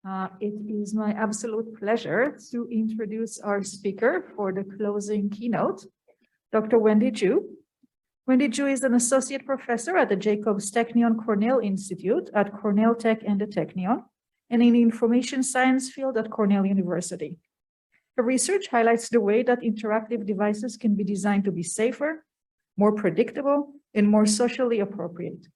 It is my absolute pleasure to introduce our speaker for the closing keynote, Dr. Wendy Ju. Wendy Ju is an associate professor at the Jacobs Technion Cornell Institute at Cornell Tech and the Technion, and in the information science field at Cornell University. Her research highlights the way that interactive devices can be designed to be safer, more predictable, and more socially appropriate.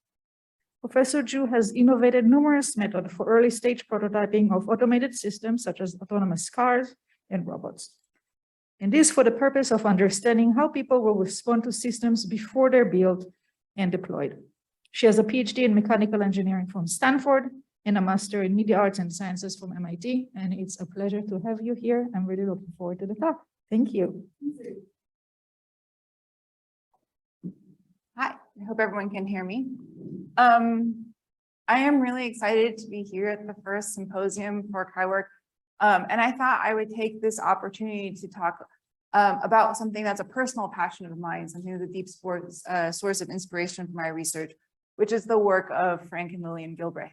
Professor Ju has innovated numerous methods for early-stage prototyping of automated systems such as autonomous cars and robots. And this for the purpose of understanding how people will respond to systems before they're built and deployed. She has a PhD in mechanical engineering from Stanford and a master in media arts and sciences from MIT. And it's a pleasure to have you here. I'm really looking forward to the talk. Thank you. Hi, I hope everyone can hear me. I am really excited to be here at the first symposium for CHIWORK. And I thought I would take this opportunity to talk about something that's a personal passion of mine, something that's a deep source of inspiration for my research, which is the work of Frank and Lillian Gilbreth.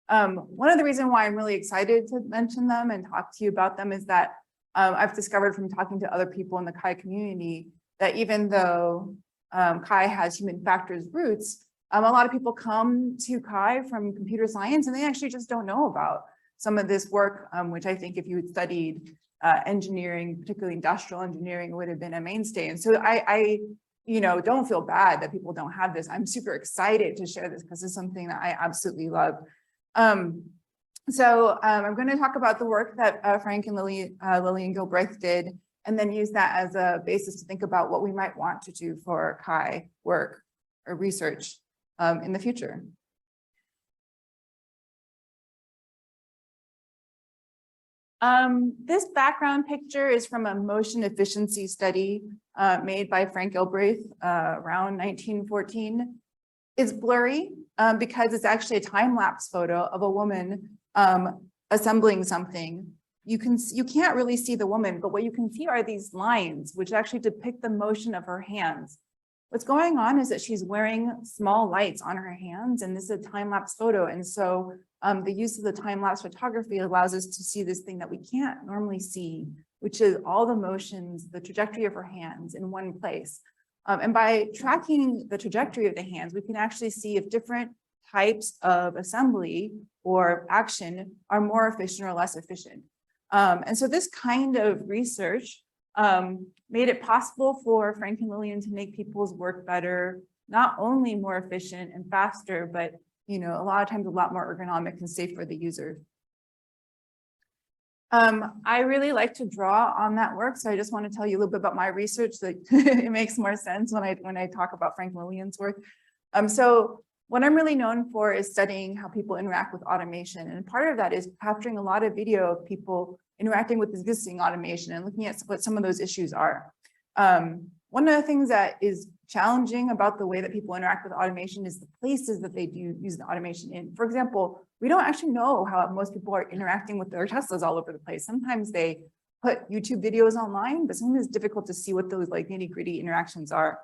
One of the reasons why I'm really excited to mention them and talk to you about them is that I've discovered from talking to other people in the CHI community that even though CHI has human factors roots, a lot of people come to CHI from computer science and they actually just don't know about some of this work, which I think if you had studied engineering, particularly industrial engineering, would have been a mainstay. And so I don't feel bad that people don't have this. I'm super excited to share this because it's something that I absolutely love. I'm going to talk about the work that Frank and Lillian Gilbreth did, and then use that as a basis to think about what we might want to do for CHI work or research in the future. This background picture is from a motion efficiency study made by Frank Gilbreth around 1914. It's blurry because it's actually a time-lapse photo of a woman assembling something. You can't really see the woman, but what you can see are these lines, which actually depict the motion of her hands. What's going on is that she's wearing small lights on her hands, and this is a time-lapse photo. And so the use of the time-lapse photography allows us to see this thing that we can't normally see, which is all the motions, the trajectory of her hands in one place. And by tracking the trajectory of the hands, we can actually see if different types of assembly or action are more efficient or less efficient. And so this kind of research made it possible for Frank and Lillian to make people's work better, not only more efficient and faster, but a lot of times a lot more ergonomic and safe for the user. I really like to draw on that work, so I just want to tell you a little bit about my research so it makes more sense when I talk about Frank and Lillian's work. So what I'm really known for is studying how people interact with automation, and part of that is capturing a lot of video of people interacting with existing automation and looking at what some of those issues are. One of the things that is challenging about the way that people interact with automation is the places that they do use the automation in. For example, we don't actually know how most people are interacting with their Teslas all over the place. Sometimes they put YouTube videos online, but sometimes it's difficult to see what those nitty-gritty interactions are.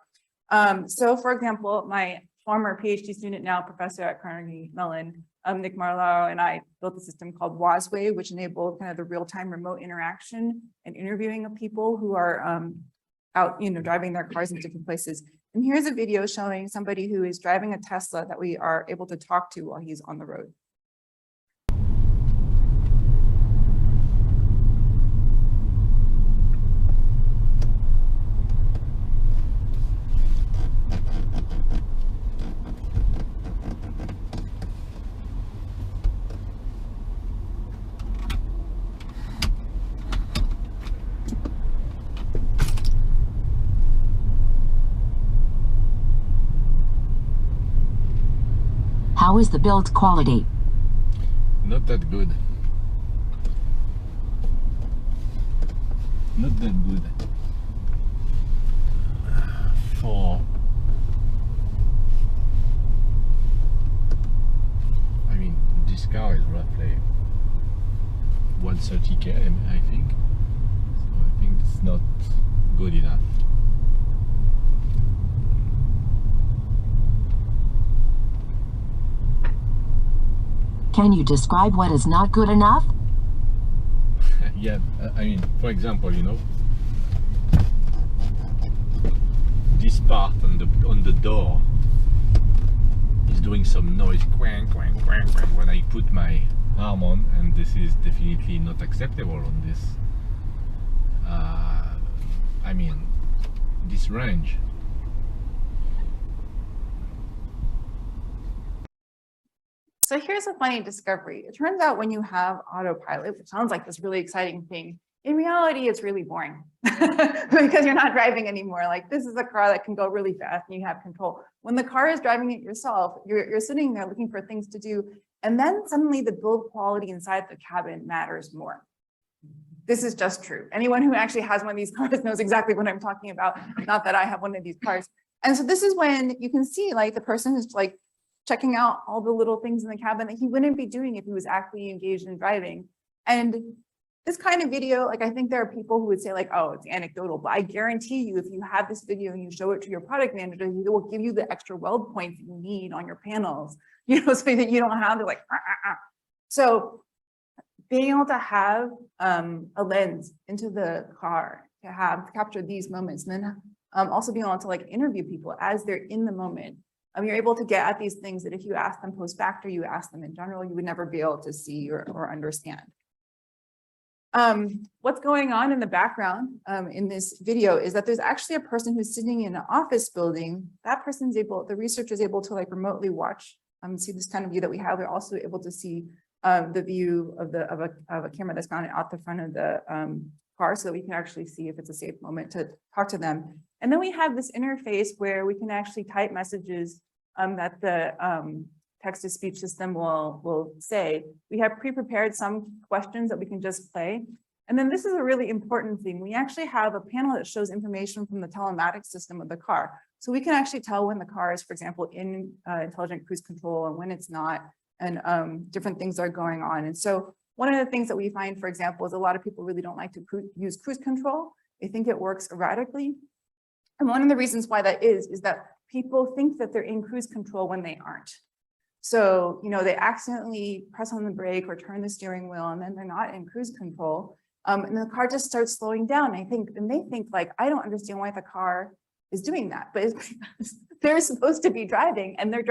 So for example, my former PhD student, now professor at Carnegie Mellon, Nick Marlowe, and I built a system called Wasway, which enabled kind of the real-time remote interaction and interviewing of people who are out, driving their cars in different places. And here's a video showing somebody who is driving a Tesla that we are able to talk to while he's on the road. How is the build quality? Not that good. Not that good. This car is roughly 130 km, I think. So I think it's not good enough. Can you describe what is not good enough? Yeah, I mean, for example, you know, this part on the door is doing some noise, quang, quang, quang, quang, when I put my arm on, and this is definitely not acceptable on this. I mean, this range. So here's a funny discovery. It turns out when you have autopilot, which sounds like this really exciting thing, in reality, it's really boring because you're not driving anymore. Like, this is a car that can go really fast and you have control. When the car is driving it yourself, you're sitting there looking for things to do. And then suddenly the build quality inside the cabin matters more. This is just true. Anyone who actually has one of these cars knows exactly what I'm talking about. Not that I have one of these cars. And so this is when you can see like the person who's like checking out all the little things in the cabin that he wouldn't be doing if he was actually engaged in driving. And this kind of video, like, I think there are people who would say like, oh, it's anecdotal, but I guarantee you, if you have this video and you show it to your product manager, he will give you the extra weld points that you need on your panels, you know, so that you don't have to like, So being able to have a lens into the car to capture these moments, and then also being able to like interview people as they're in the moment. You're able to get at these things that if you ask them post facto, you ask them in general, you would never be able to see or understand. What's going on in the background in this video is that there's actually a person who's sitting in an office building. That person's able, the researcher is able to like remotely watch, see this kind of view that we have. They're also able to see the view of a camera that's mounted out the front of the car, so that we can actually see if it's a safe moment to talk to them. And then we have this interface where we can actually type messages that the text-to-speech system will say. We have pre-prepared some questions that we can just play. And then this is a really important thing. We actually have a panel that shows information from the telematics system of the car. So we can actually tell when the car is, for example, in intelligent cruise control and when it's not, and different things are going on. And so one of the things that we find, for example, is a lot of people really don't like to use cruise control. They think it works erratically. And one of the reasons why that is that people think that they're in cruise control when they aren't. So, you know, they accidentally press on the brake or turn the steering wheel, and then they're not in cruise control. And the car just starts slowing down. And they think like, I don't understand why the car is doing that, but it's because they're supposed to be driving and they're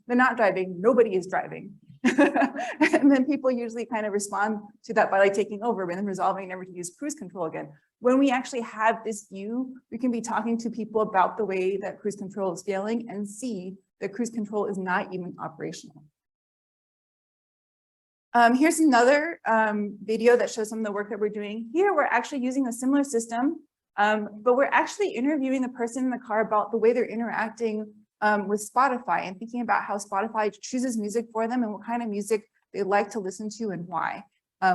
not driving, nobody is driving. And then people usually kind of respond to that by like taking over and then resolving never to use cruise control again. When we actually have this view, we can be talking to people about the way that cruise control is failing and see that cruise control is not even operational. Here's another video that shows some of the work that we're doing. Here, we're actually using a similar system, but we're actually interviewing the person in the car about the way they're interacting with Spotify and thinking about how Spotify chooses music for them and what kind of music they like to listen to and why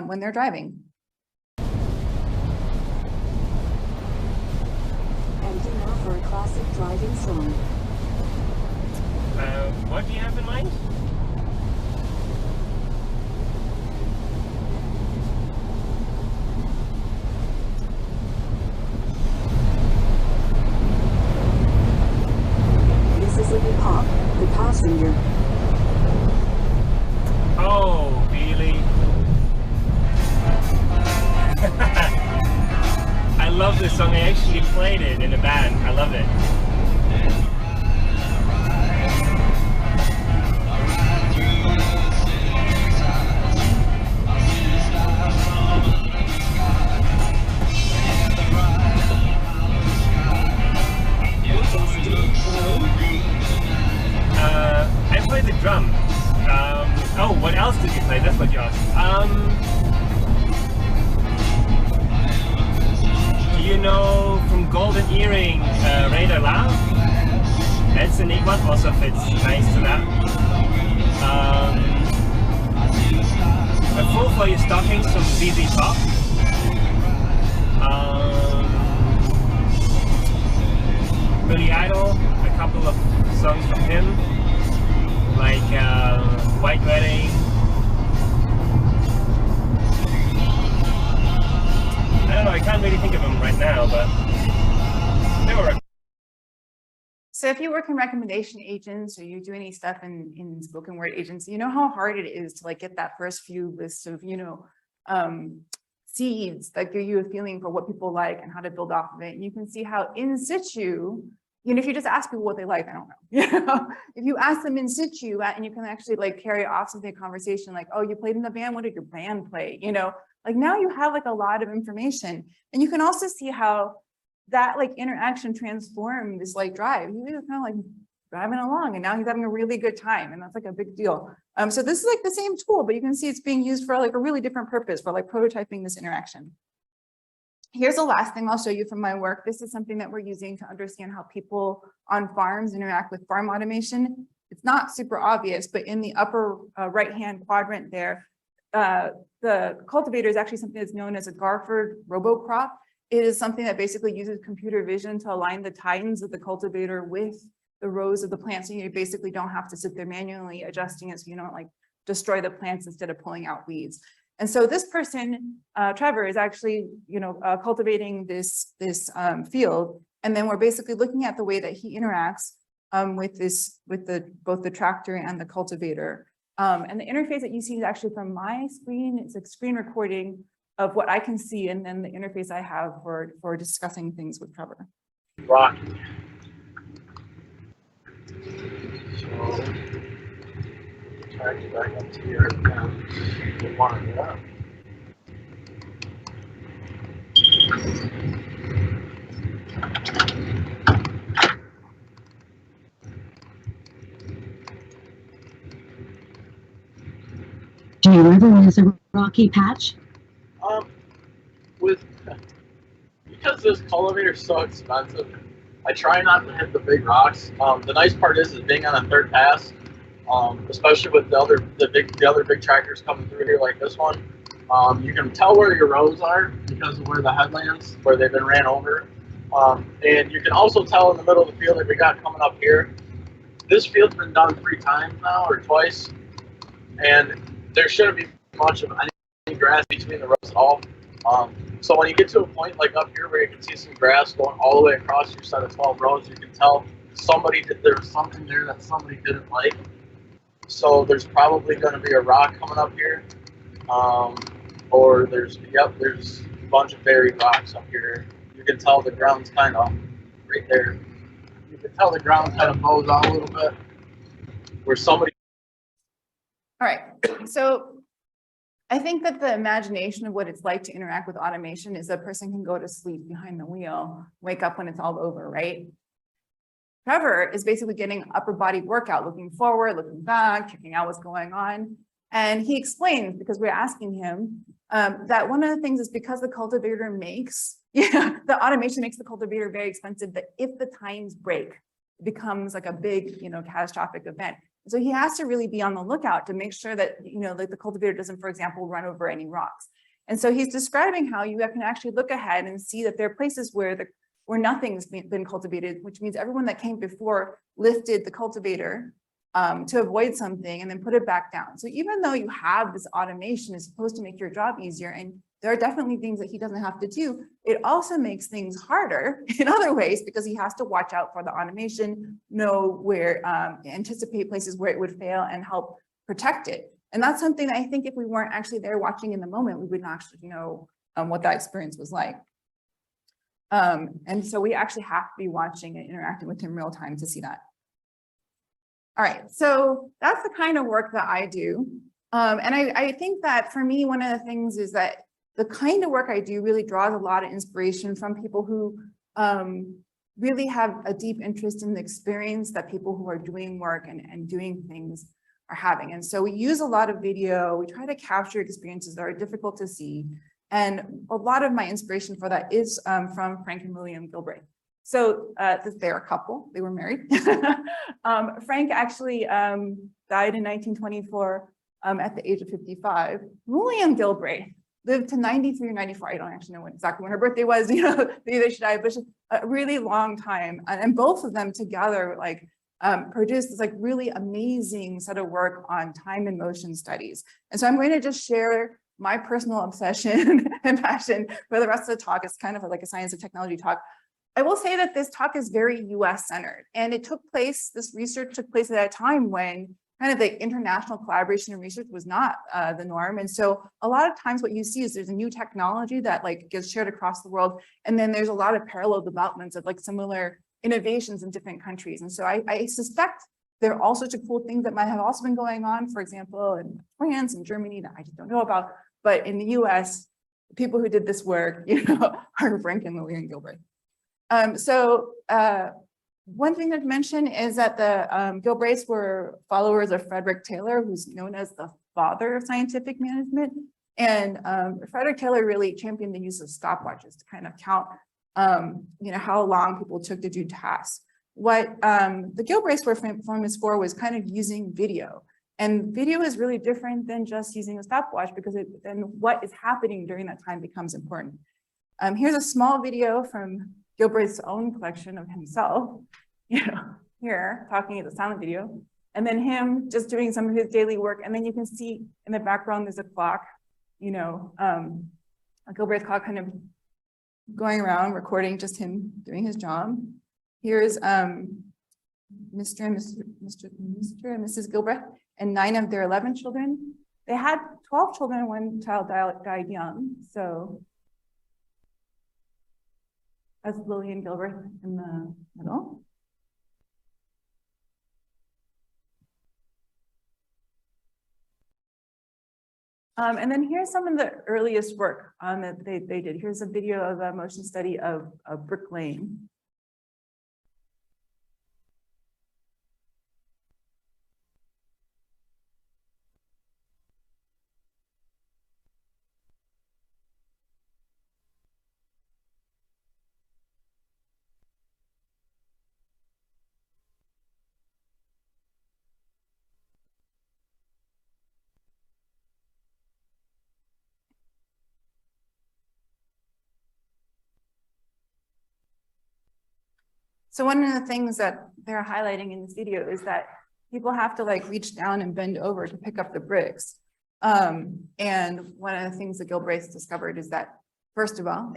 when they're driving. And now for a classic driving song. What do you have in mind? Mississippi Pop, The Passenger. Oh, really? I love this song. I actually played it in a band. I love it. I play the drum. Oh, what else did you play? That's what you asked. You know from Golden Earring, Radar Loud? That's a neat one, also fits nice to that. A Fool for Your Stockings from ZZ Top. Billy Idol, a couple of songs from him, like White Wedding. I don't know, I can't really think of them right now, but they were. So if you work in recommendation agents or you do any stuff in spoken word agents, you know how hard it is to like get that first few lists of, seeds that give you a feeling for what people like and how to build off of it. And you can see how in situ, if you just ask people what they like, I don't know. If you ask them in situ and you can actually like carry off something conversation like, oh, you played in the band, what did your band play? Like now you have like a lot of information. And you can also see how that like interaction transformed this like drive. He was kind of like driving along and now he's having a really good time. And that's like a big deal. So this is like the same tool, but you can see it's being used for like a really different purpose for like prototyping this interaction. Here's the last thing I'll show you from my work. This is something that we're using to understand how people on farms interact with farm automation. It's not super obvious, but in the upper right-hand quadrant there, the cultivator is actually something that's known as a Garford robocrop. It is something that basically uses computer vision to align the tines of the cultivator with the rows of the plants. So you basically don't have to sit there manually adjusting it so you don't like destroy the plants instead of pulling out weeds. And so this person, Trevor, is actually, cultivating this field. And then we're basically looking at the way that he interacts with both the tractor and the cultivator. And the interface that you see is actually from my screen. It's a screen recording of what I can see, and then the interface I have for discussing things with Trevor. Rocky. So, try to get back up to here and get one of that. Do you ever use a rocky patch? Because this cultivator is so expensive, I try not to hit the big rocks. The nice part is being on a third pass, especially with the other big tractors coming through here like this one. You can tell where your rows are because of where the headlands, where they've been ran over. And you can also tell in the middle of the field that we got coming up here. This field's been done 3 times now, or twice, and there shouldn't be much of any grass between the rows at all. So when you get to a point like up here where you can see some grass going all the way across your set of 12 rows, you can tell there was something there that somebody didn't like. So there's probably going to be a rock coming up here. Or there's a bunch of buried rocks up here. You can tell the ground's kind of right there. You can tell the ground kind of bows out a little bit where somebody. All right, so I think that the imagination of what it's like to interact with automation is a person can go to sleep behind the wheel, wake up when it's all over, right? Trevor is basically getting an upper body workout, looking forward, looking back, checking out what's going on. And he explains, because we're asking him, that one of the things is because the cultivator the automation makes the cultivator very expensive, that if the tines break, it becomes like a big, catastrophic event. So he has to really be on the lookout to make sure that, like the cultivator doesn't, for example, run over any rocks. And so he's describing how you can actually look ahead and see that there are places where nothing's been cultivated, which means everyone that came before lifted the cultivator to avoid something and then put it back down. So even though you have this automation is supposed to make your job easier, and there are definitely things that he doesn't have to do, it also makes things harder in other ways because he has to watch out for the automation, know where, anticipate places where it would fail and help protect it. And that's something that I think if we weren't actually there watching in the moment, we wouldn't actually know what that experience was like. And so we actually have to be watching and interacting with him real time to see that. All right, so that's the kind of work that I do. And I think that for me, one of the things is that the kind of work I do really draws a lot of inspiration from people who really have a deep interest in the experience that people who are doing work and doing things are having. And so we use a lot of video. We try to capture experiences that are difficult to see. And a lot of my inspiration for that is from Frank and Lillian Gilbreath. So they're a couple, they were married. Frank actually died in 1924 at the age of 55. Lillian Gilbreath lived to 93 or 94. I don't actually know exactly when her birthday was, either she died, but a really long time. And both of them together produced this really amazing set of work on time and motion studies. And so I'm going to just share my personal obsession and passion for the rest of the talk. It's kind of like a science and technology talk I will say that this talk is very US centered, and this research took place at a time when kind of the international collaboration and research was not the norm. And so a lot of times what you see is there's a new technology that like gets shared across the world. And then there's a lot of parallel developments of like similar innovations in different countries. And so I suspect there are all sorts of cool things that might have also been going on, for example, in France and Germany that I just don't know about. But in the US, the people who did this work, are Frank and Lillian Gilbreath. One thing to mention is that the Gilbreths were followers of Frederick Taylor, who's known as the father of scientific management. And Frederick Taylor really championed the use of stopwatches to kind of count, how long people took to do tasks. What the Gilbreths were famous for was kind of using video. And video is really different than just using a stopwatch, because then what is happening during that time becomes important. Here's a small video from Gilbreth's own collection of himself, here talking as a silent video, and then him just doing some of his daily work. And then you can see in the background, there's a clock, a Gilbreth clock kind of going around recording just him doing his job. Here's Mr. and Mrs. Gilbreth and 9 of their 11 children. They had 12 children, one child died young. So that's Lillian Gilbreath in the middle. And then here's some of the earliest work that they did. Here's a video of a motion study of bricklaying. So one of the things that they're highlighting in this video is that people have to like reach down and bend over to pick up the bricks. And one of the things that Gilbreths discovered is that, first of all,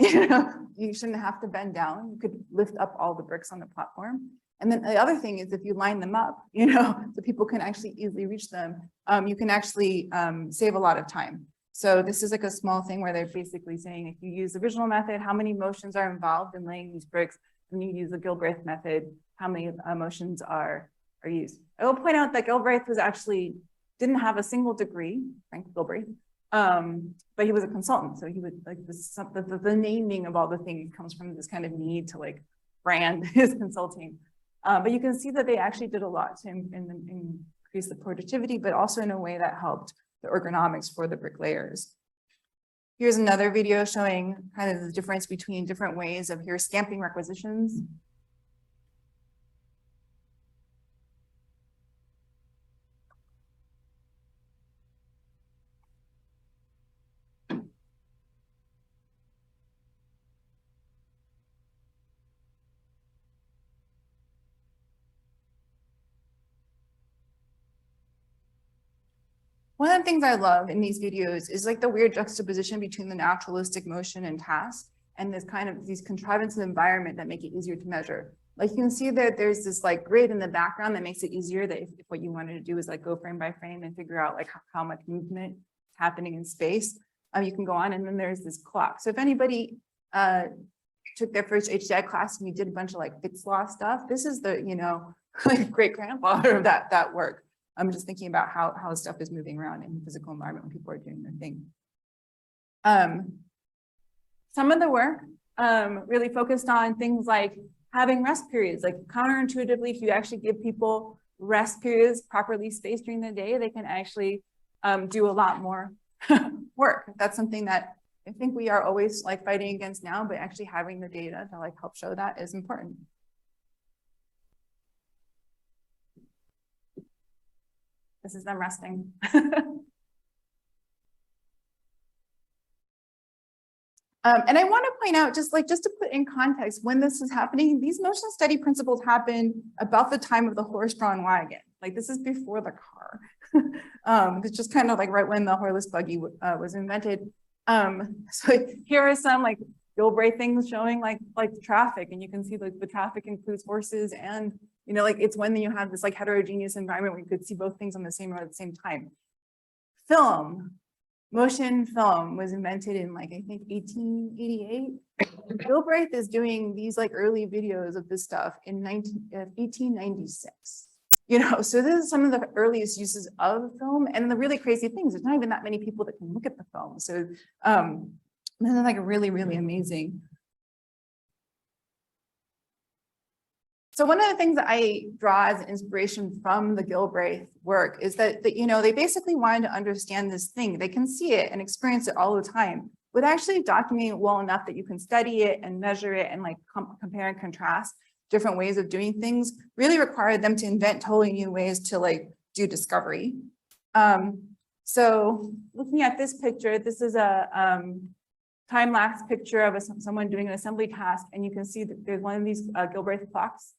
you shouldn't have to bend down. You could lift up all the bricks on the platform. And then the other thing is if you line them up, so people can actually easily reach them, you can actually save a lot of time. So this is like a small thing where they're basically saying, if you use the original method, how many motions are involved in laying these bricks? When you use the Gilbreth method, how many motions are used? I will point out that Gilbreth didn't have a single degree, Frank Gilbreth, but he was a consultant. So he would like the naming of all the things comes from this kind of need to like brand his consulting. But you can see that they actually did a lot to increase the productivity, but also in a way that helped the ergonomics for the bricklayers. Here's another video showing kind of the difference between different ways of stamping requisitions. One of the things I love in these videos is like the weird juxtaposition between the naturalistic motion and task and this kind of these contrivances of environment that make it easier to measure. Like you can see that there's this like grid in the background that makes it easier that if what you wanted to do is like go frame by frame and figure out like how much movement is happening in space, you can go on. And then there's this clock. So if anybody took their first HDI class and we did a bunch of like Fitts law stuff, this is the, like great grandfather of that work. I'm just thinking about how stuff is moving around in the physical environment when people are doing their thing. Some of the work really focused on things like having rest periods. Like counterintuitively, if you actually give people rest periods properly spaced during the day, they can actually do a lot more work. That's something that I think we are always like fighting against now, but actually having the data to like help show that is important. This is them resting. And I want to point out, just to put in context, when this is happening, these motion study principles happen about the time of the horse-drawn wagon. Like this is before the car. It's just kind of like right when the horseless buggy was invented. So here are some like Gilbreth things showing like the traffic, and you can see like the traffic includes horses, and you know, like it's when you have this like heterogeneous environment where you could see both things on the same road at the same time. Film, motion film was invented in like, I think 1888. Gilbreth is doing these like early videos of this stuff in 1896. You know, so this is some of the earliest uses of film. And the really crazy things, there's not even that many people that can look at the film. So this is like really, really amazing. So one of the things that I draw as inspiration from the Gilbreth work is that you know, they basically wanted to understand this thing. They can see it and experience it all the time, but actually document it well enough that you can study it and measure it and like compare and contrast different ways of doing things really required them to invent totally new ways to like do discovery. So looking at this picture, this is a time-lapse picture of someone doing an assembly task, and you can see that there's one of these Gilbreth clocks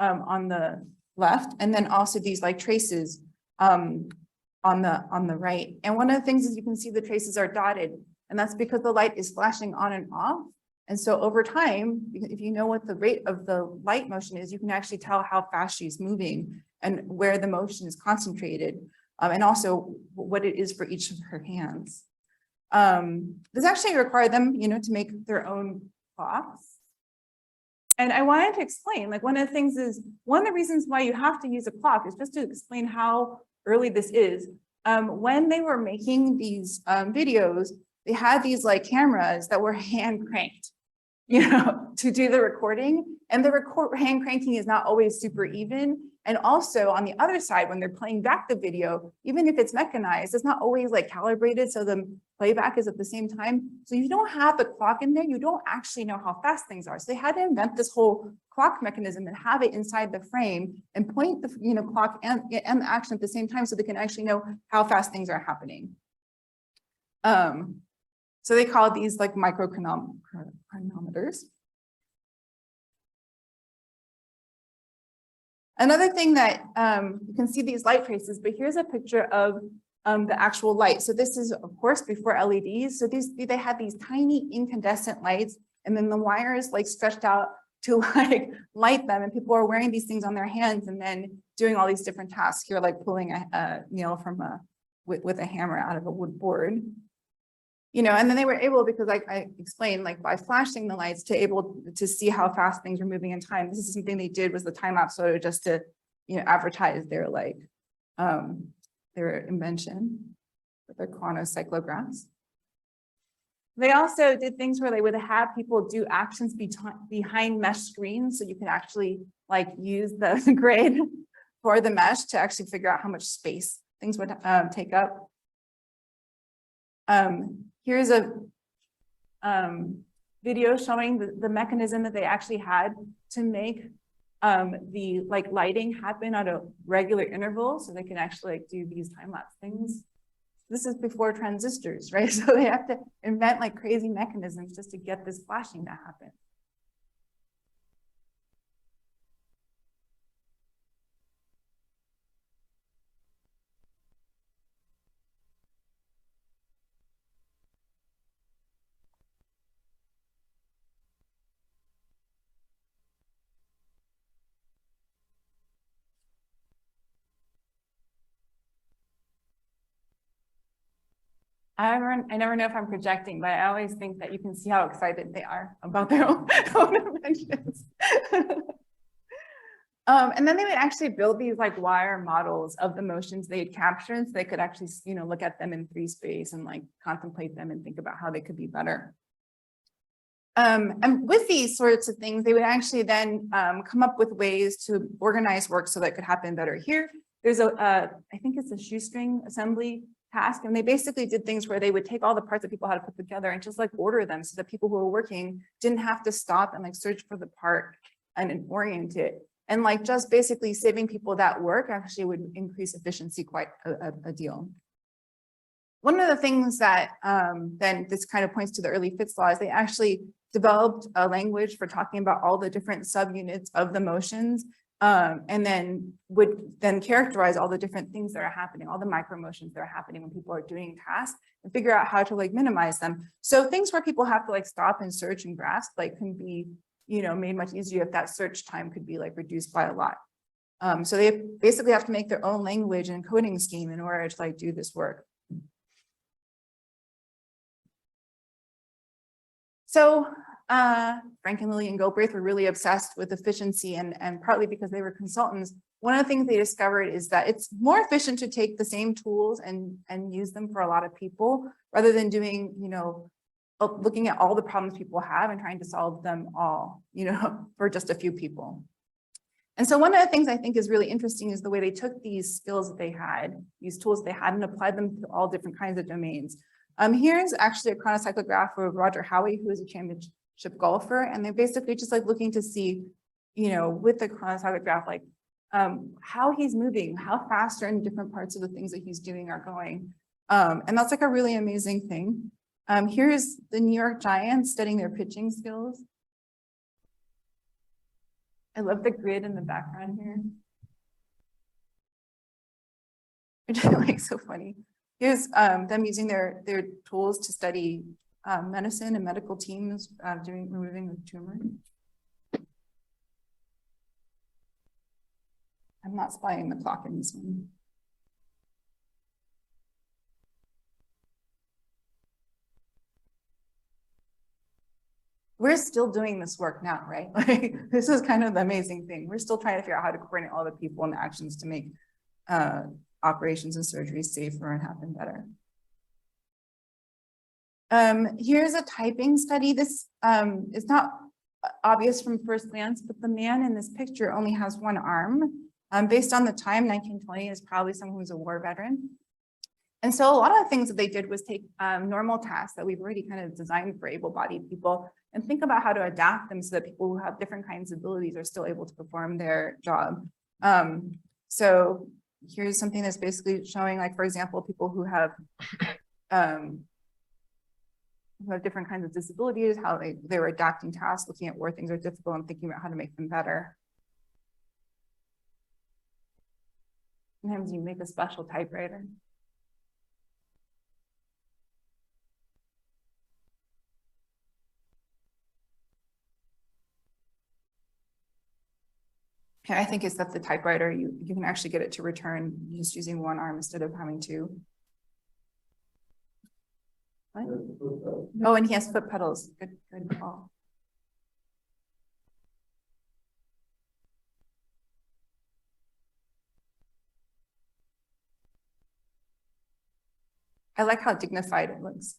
on the left, and then also these like traces on the right. And one of the things is you can see the traces are dotted, and that's because the light is flashing on and off. And so over time, if you know what the rate of the light motion is, you can actually tell how fast she's moving and where the motion is concentrated, and also what it is for each of her hands. This actually required them, you know, to make their own clocks. And I wanted to explain, like, one of the things is, one of the reasons why you have to use a clock is just to explain how early this is. When they were making these videos, they had these like cameras that were hand cranked, you know, to do the recording. And the hand cranking is not always super even. And also on the other side, when they're playing back the video, even if it's mechanized, it's not always like calibrated so the playback is at the same time. So you don't have the clock in there, you don't actually know how fast things are. So they had to invent this whole clock mechanism and have it inside the frame and point the, you know, clock and the action at the same time so they can actually know how fast things are happening. So they call these like micro chronometers. Another thing that you can see these light traces, but here's a picture of the actual light. So this is, of course, before LEDs. So they had these tiny incandescent lights, and then the wires like stretched out to like light them, and people are wearing these things on their hands and then doing all these different tasks here, like pulling a nail from with a hammer out of a wood board. You know, and then they were able, because like I explained, like by flashing the lights to able to see how fast things were moving in time. This is something they did was the time-lapse photo just to, you know, advertise their like their invention with their chronocyclographs. They also did things where they would have people do actions behind mesh screens, so you can actually like use the grid for the mesh to actually figure out how much space things would take up. Here's a video showing the mechanism that they actually had to make the like lighting happen at a regular interval, so they can actually like do these time-lapse things. This is before transistors, right? So they have to invent like crazy mechanisms just to get this flashing to happen. I never know if I'm projecting, but I always think that you can see how excited they are about their own inventions. And then they would actually build these like wire models of the motions they had captured, so they could actually, you know, look at them in 3 space and like contemplate them and think about how they could be better. And with these sorts of things, they would actually then come up with ways to organize work so that it could happen better. Here, there's I think it's a shoestring assembly task, and they basically did things where they would take all the parts that people had to put together and just like order them so that people who were working didn't have to stop and like search for the part and orient it. And like just basically saving people that work actually would increase efficiency quite a deal. One of the things that then this kind of points to the early Fitts laws, they actually developed a language for talking about all the different subunits of the motions and then would then characterize all the different things that are happening, all the micro emotions that are happening when people are doing tasks, and figure out how to like minimize them. So things where people have to like stop and search and grasp like can be, you know, made much easier if that search time could be like reduced by a lot. So they basically have to make their own language and coding scheme in order to like do this work. So Frank and Lillian Gilbreath were really obsessed with efficiency, and partly because they were consultants. One of the things they discovered is that it's more efficient to take the same tools and use them for a lot of people rather than doing, you know, looking at all the problems people have and trying to solve them all, you know, for just a few people. And so one of the things I think is really interesting is the way they took these skills that they had, these tools they had, and applied them to all different kinds of domains. Here's actually a chronocyclograph of Roger Howie, who is a championship golfer, and they're basically just like looking to see, you know, with the chronocyclograph, like how he's moving, how fast certain different parts of the things that he's doing are going. And that's like a really amazing thing. Here's the New York Giants studying their pitching skills. I love the grid in the background here. Which I like, so funny. Here's them using their tools to study medicine and medical teams removing the tumor. I'm not spying the clock in this one. We're still doing this work now, right? Like, this is kind of the amazing thing. We're still trying to figure out how to coordinate all the people and actions to make operations and surgeries safer and happen better. Here's a typing study. This is not obvious from first glance, but the man in this picture only has one arm. Based on the time, 1920 is probably someone who's a war veteran. And so a lot of the things that they did was take normal tasks that we've already kind of designed for able-bodied people and think about how to adapt them so that people who have different kinds of abilities are still able to perform their job. So here's something that's basically showing, like, for example, people who have different kinds of disabilities, how they were adapting tasks, looking at where things are difficult and thinking about how to make them better. Sometimes you make a special typewriter. Okay, I think it's that the typewriter, you can actually get it to return just using one arm instead of having two. What? Oh, and he has foot pedals. Good call. I like how dignified it looks.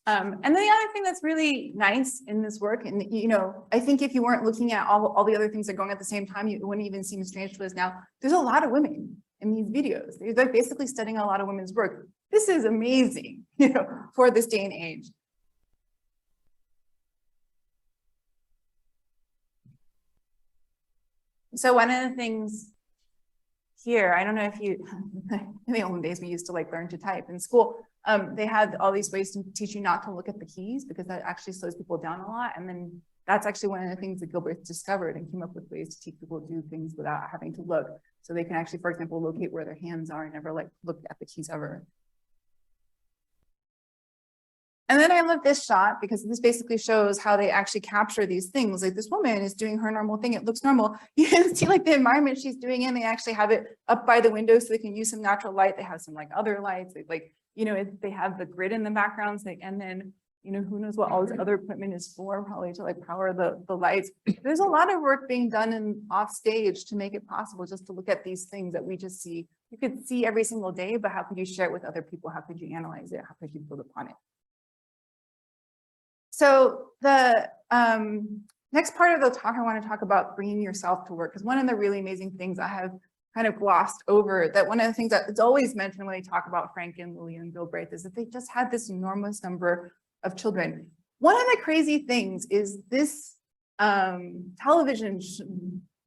And then the other thing that's really nice in this work, and you know, I think if you weren't looking at all the other things that are going at the same time, it wouldn't even seem strange to us now. There's a lot of women in these videos. They're basically studying a lot of women's work. This is amazing, you know, for this day and age. So one of the things here, I don't know if you, in the olden days, we used to like learn to type in school. They had all these ways to teach you not to look at the keys because that actually slows people down a lot. And then that's actually one of the things that Gilbreth discovered and came up with ways to teach people to do things without having to look. So they can actually, for example, locate where their hands are and never like look at the keys ever. And then I love this shot because this basically shows how they actually capture these things. Like this woman is doing her normal thing. It looks normal. You can see like the environment she's doing in. They actually have it up by the window so they can use some natural light. They have some like other lights. Like, you know, they have the grid in the background. And then, you know, who knows what all this other equipment is for, probably to like power the lights. There's a lot of work being done in off stage to make it possible just to look at these things that we just see. You could see every single day, but how could you share it with other people? How could you analyze it? How could you build upon it? So the next part of the talk, I want to talk about bringing yourself to work, because one of the really amazing things I have kind of glossed over, that one of the things that it's always mentioned when they talk about Frank and Lillian Gilbreath is that they just had this enormous number of children. One of the crazy things is this television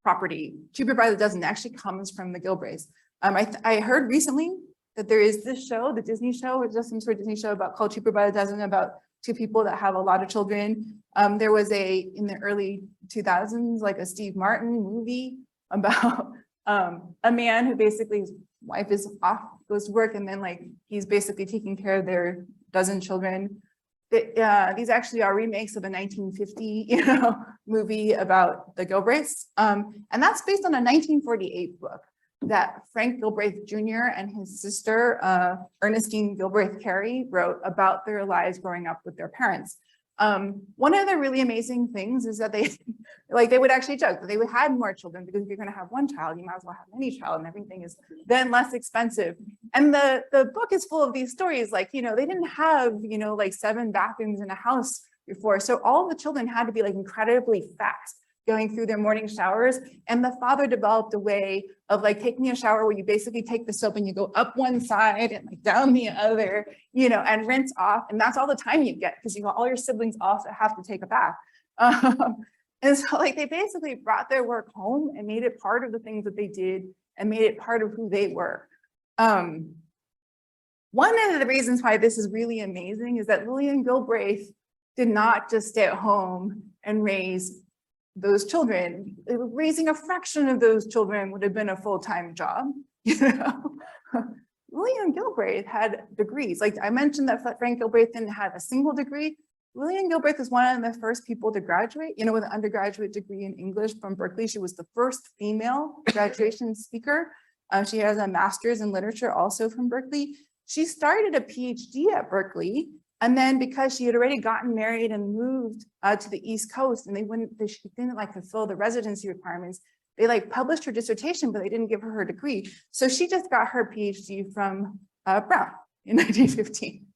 property, cheaper by the dozen, actually comes from the Gilbreths. I heard recently that there is this show, the Disney show, it's just some sort of Disney show called Cheaper by the Dozen, about two people that have a lot of children. There was in the early 2000s, like a Steve Martin movie about a man who basically, his wife is off, goes to work, and then like he's basically taking care of their dozen children. These actually are remakes of a 1950, movie about the Gilbreths. And that's based on a 1948 book that Frank Gilbreth Jr. and his sister, Ernestine Gilbreth Carey, wrote about their lives growing up with their parents. One of the really amazing things is that they would actually joke that they would had more children, because if you're going to have one child, you might as well have any child, and everything is then less expensive. And the book is full of these stories, like, they didn't have, like 7 bathrooms in a house before. So all the children had to be like incredibly fast going through their morning showers. And the father developed a way of like taking a shower where you basically take the soap and you go up one side and like down the other, and rinse off. And that's all the time you get, because all your siblings also have to take a bath. And so like they basically brought their work home and made it part of the things that they did and made it part of who they were. One of the reasons why this is really amazing is that Lillian Gilbreath did not just stay at home and raise those children. Raising a fraction of those children would have been a full-time job. Lillian Gilbreath had degrees. Like I mentioned that Frank Gilbreth didn't have a single degree. Lillian Gilbreath was one of the first people to graduate, with an undergraduate degree in English from Berkeley. She was the first female graduation speaker. She has a master's in literature also from Berkeley. She started a PhD at Berkeley. And then because she had already gotten married and moved to the East Coast, and she didn't like fulfill the residency requirements, they like published her dissertation, but they didn't give her degree. So she just got her PhD from Brown in 1915.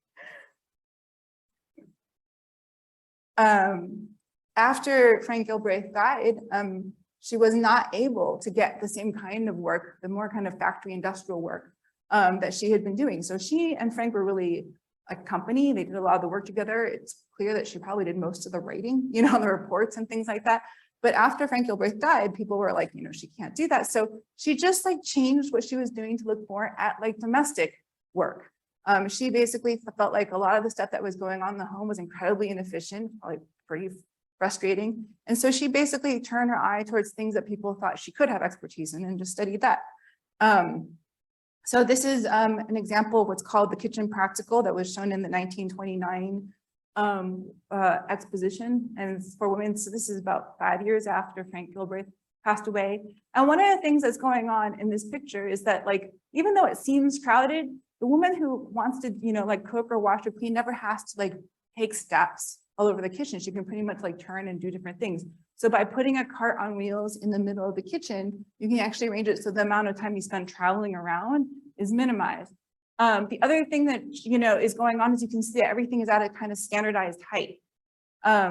After Frank Gilbreth died, she was not able to get the same kind of work, the more kind of factory industrial work that she had been doing. So she and Frank were really a company. They did a lot of the work together. It's clear that she probably did most of the writing, on the reports and things like that. But after Frank Gilbreth died, people were like, she can't do that. So she just like changed what she was doing to look more at like domestic work. She basically felt like a lot of the stuff that was going on in the home was incredibly inefficient, like pretty frustrating. And so she basically turned her eye towards things that people thought she could have expertise in and just studied that. So this is an example of what's called the kitchen practical that was shown in the 1929 exposition, and it's for women. So this is about 5 years after Frank Gilbreth passed away. And one of the things that's going on in this picture is that like, even though it seems crowded, the woman who wants to, like cook or wash or clean never has to like take steps all over the kitchen. She can pretty much like turn and do different things. So by putting a cart on wheels in the middle of the kitchen, you can actually arrange it so the amount of time you spend traveling around is minimized. The other thing that, is going on is you can see that everything is at a kind of standardized height. I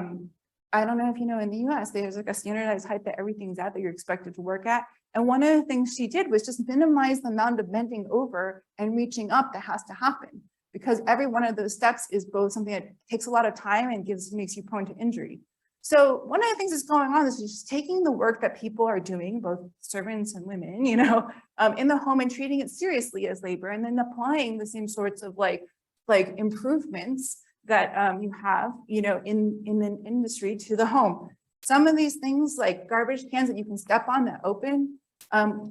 don't know if in the US, there's like a standardized height that everything's at that you're expected to work at. And one of the things she did was just minimize the amount of bending over and reaching up that has to happen, because every one of those steps is both something that takes a lot of time and makes you prone to injury. So one of the things that's going on is just taking the work that people are doing, both servants and women, in the home and treating it seriously as labor, and then applying the same sorts of like improvements that you have, in an industry to the home. Some of these things like garbage cans that you can step on that open,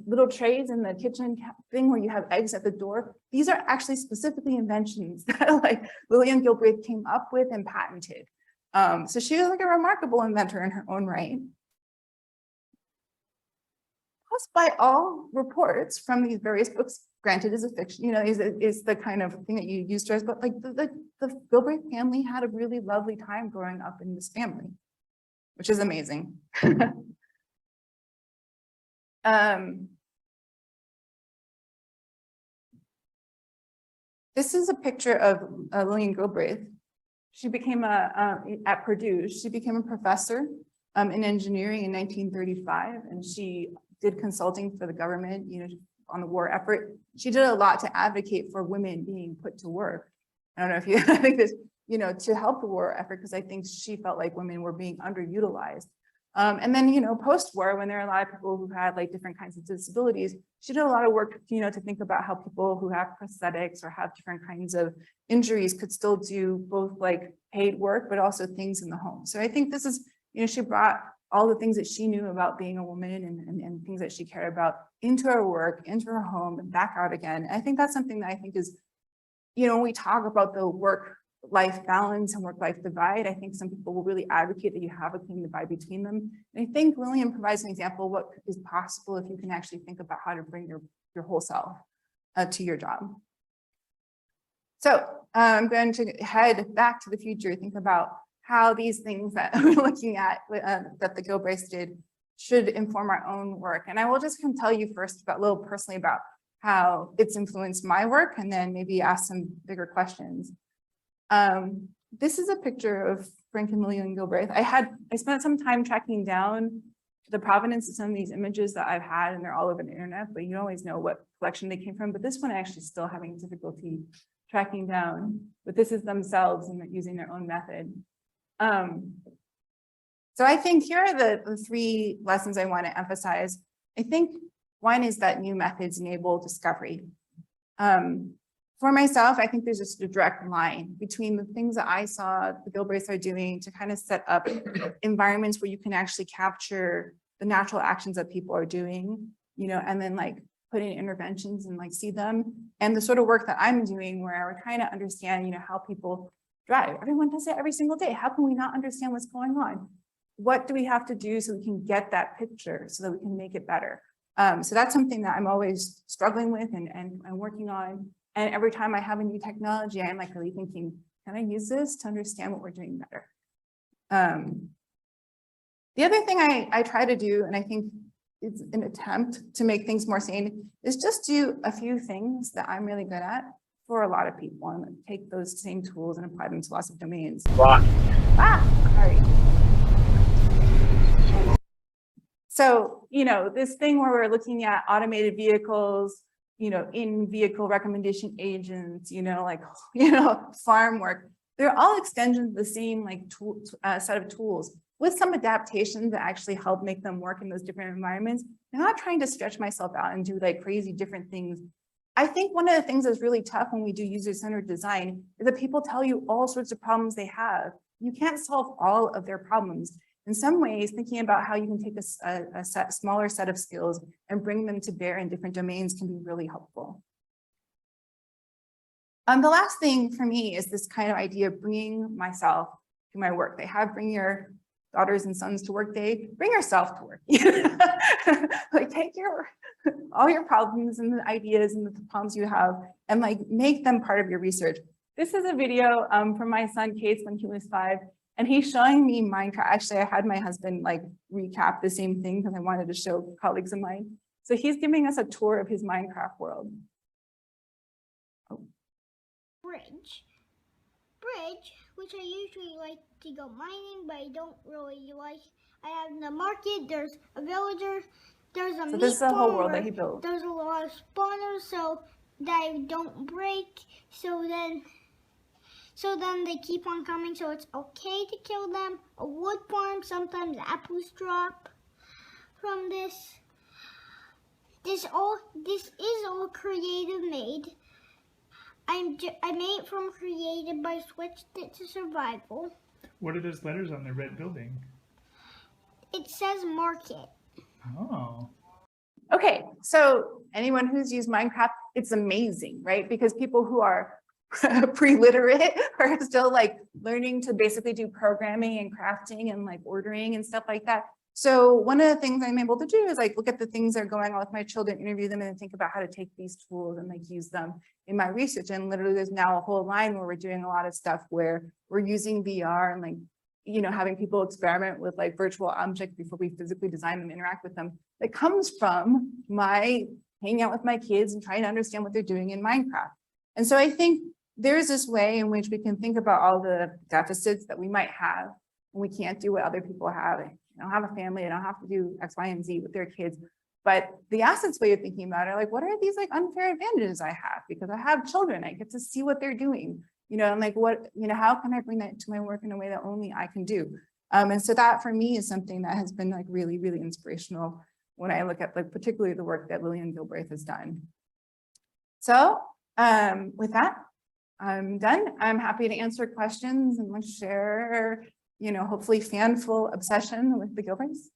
little trays in the kitchen thing where you have eggs at the door. These are actually specifically inventions that like Lillian Gilbreath came up with and patented. So she was like a remarkable inventor in her own right. Plus, by all reports from these various books, granted is a fiction, is the kind of thing that you use to, but like the Gilbreth family had a really lovely time growing up in this family, which is amazing. This is a picture of Lillian Gilbreath. She became at Purdue, she became a professor in engineering in 1935, and she did consulting for the government, on the war effort. She did a lot to advocate for women being put to work. I don't know if you, I think this, to help the war effort, because I think she felt like women were being underutilized. And then, post-war, when there are a lot of people who had like different kinds of disabilities, she did a lot of work, to think about how people who have prosthetics or have different kinds of injuries could still do both like paid work, but also things in the home. So I think this is, she brought all the things that she knew about being a woman and things that she cared about into her work, into her home, and back out again. And I think that's something that I think is, when we talk about the work-life balance and work-life divide, I think some people will really advocate that you have a clean divide between them. And I think Lillian provides an example of what is possible if you can actually think about how to bring your whole self to your job. So I'm going to head back to the future, think about how these things that we're looking at that the Gilbreths did should inform our own work. And I will just tell you first a little personally about how it's influenced my work, and then maybe ask some bigger questions. This is a picture of Frank and Lillian Gilbreth. I spent some time tracking down the provenance of some of these images that I've had, and they're all over the internet, but you always know what collection they came from. But this one I actually still having difficulty tracking down, but this is themselves and using their own method. So I think here are the three lessons I want to emphasize. I think one is that new methods enable discovery. For myself, I think there's just a direct line between the things that I saw the Gilbreths are doing to kind of set up environments where you can actually capture the natural actions that people are doing, and then like put in interventions and like see them, and the sort of work that I'm doing where we're trying to understand, how people drive. Everyone does it every single day. How can we not understand what's going on? What do we have to do so we can get that picture so that we can make it better? So that's something that I'm always struggling with and working on. And every time I have a new technology, I'm like really thinking, can I use this to understand what we're doing better? The other thing I try to do, and I think it's an attempt to make things more sane, is just do a few things that I'm really good at for a lot of people, and take those same tools and apply them to lots of domains. Sorry. So, this thing where we're looking at automated vehicles, in vehicle recommendation agents, farm work, they're all extensions of the same set of tools with some adaptations that actually help make them work in those different environments. I'm not trying to stretch myself out and do like crazy different things. I think one of the things that's really tough when we do user-centered design is that people tell you all sorts of problems they have. You can't solve all of their problems. In some ways, thinking about how you can take a smaller set of skills and bring them to bear in different domains can be really helpful. The last thing for me is this kind of idea of bringing myself to my work. They have bring your daughters and sons to work day, bring yourself to work. Like take all your problems and the ideas and the problems you have and like make them part of your research. This is a video from my son Case when he was 5. And he's showing me Minecraft. Actually, I had my husband like recap the same thing because I wanted to show colleagues of mine. So he's giving us a tour of his Minecraft world. Oh. Bridge, which I usually like to go mining, but I don't really like. I have the market, there's a villager, there's a meat this is the whole farm world that he built. There's a lot of spawners so they don't break. So then they keep on coming, so it's okay to kill them. A wood farm, sometimes apples drop from this. This is all creative made. I made it from creative, but I switched it to survival. What are those letters on the red building? It says market. Oh. Okay, so anyone who's used Minecraft, it's amazing, right? Because people who are pre-literate are still like learning to basically do programming and crafting and like ordering and stuff like that. So one of the things I'm able to do is like look at the things that are going on with my children, interview them, and then think about how to take these tools and like use them in my research. And literally there's now a whole line where we're doing a lot of stuff where we're using VR and like, having people experiment with like virtual objects before we physically design them, interact with them. That comes from my hanging out with my kids and trying to understand what they're doing in Minecraft. And so I think there's this way in which we can think about all the deficits that we might have when we can't do what other people have. I don't have a family, I don't have to do X, Y, and Z with their kids. But the assets way of thinking about it are like, what are these like unfair advantages I have? Because I have children, I get to see what they're doing. And like how can I bring that to my work in a way that only I can do? And so that for me is something that has been like really, really inspirational when I look at like particularly the work that Lillian Gilbreath has done. So with that, I'm done. I'm happy to answer questions and like share, hopefully fanful obsession with the Gilbreths.